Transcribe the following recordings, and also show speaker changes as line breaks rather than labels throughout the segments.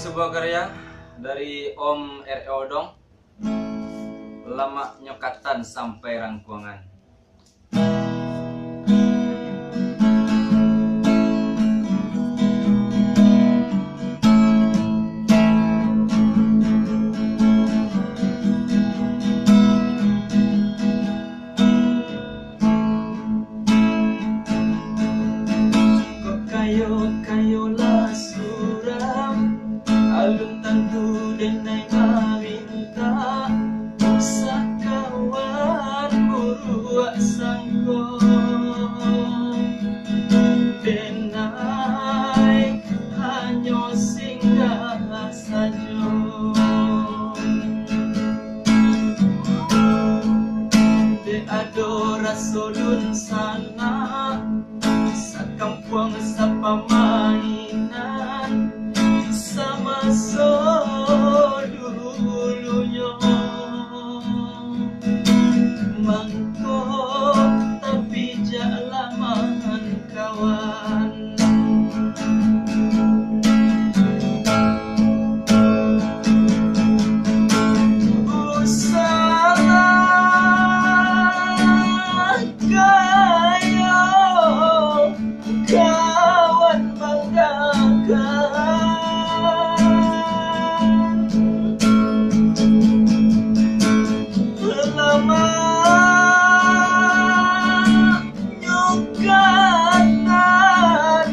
sebuah karya dari Om R.E. Odong, Lama Nyokatan Sampai Rangkuangan.
Kayo lah suram alun tantu denai maminta usah kawan buruak sangko denai hanyo singgah sajo de ado rasulun sana kampung sa pamainan sama dulunya mangkok tapi jalaman kawan kawan banggakan lama nyokatan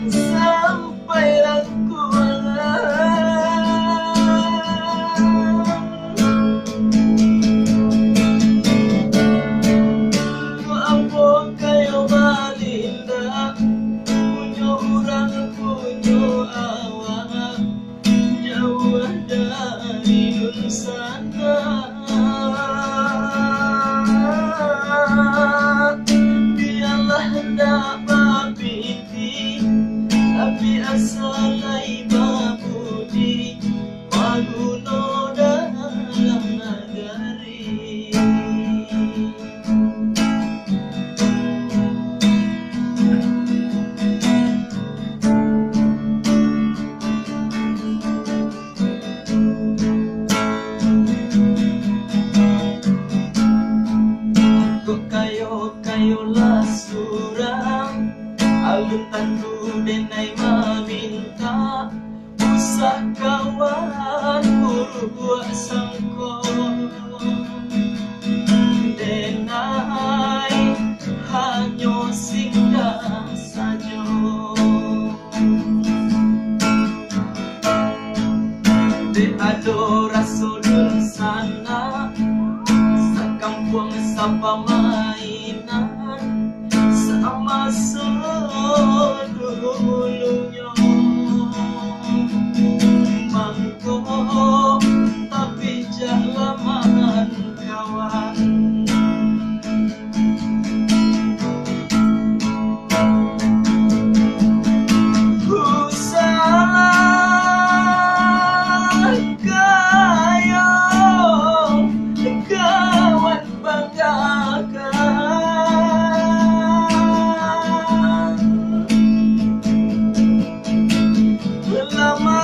sampai rangkuangan apa kayo balinda punyo awak jauh dari sana biarlah hendak babiti tapi asalai babudi maguno dalam nagari. Kayo lah suram alun tantu denai maminta usah kawan buruak sangko denai hanyo singgah sajo de ado rasulun sana sakampung sa pamainan sama dulunya mangkok tapi jalaman kawan kawan banggakan lama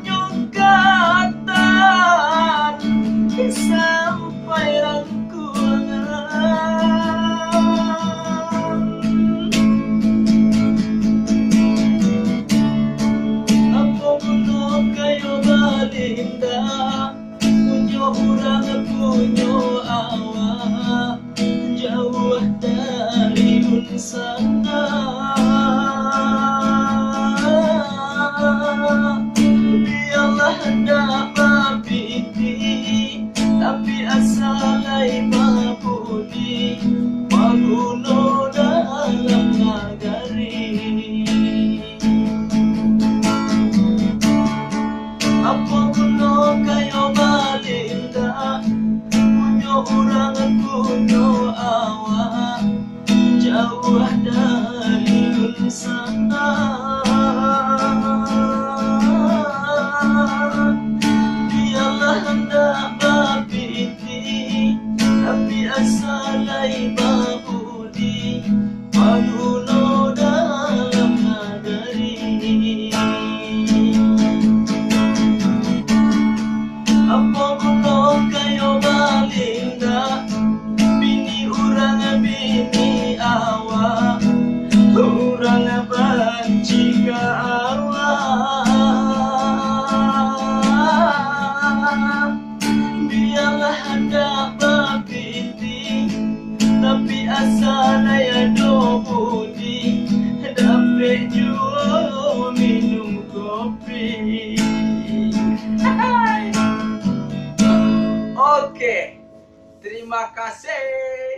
nyokatan sampai rangkuangan apa kuno kayo balinda punyo urang punyo awak jauh dari sana biarlah hendak babiti tapi asalai babudi maguno dalam nagari. Apa kuno kayo balinda punyo urang punyo awak jauh dari kulo kayo balinda, bini urang bini awa, urang banci ka awa. Biarlah hendak berpiti, tapi asal ya do budi, dapat jual minum kopi.
Oke, terima kasih.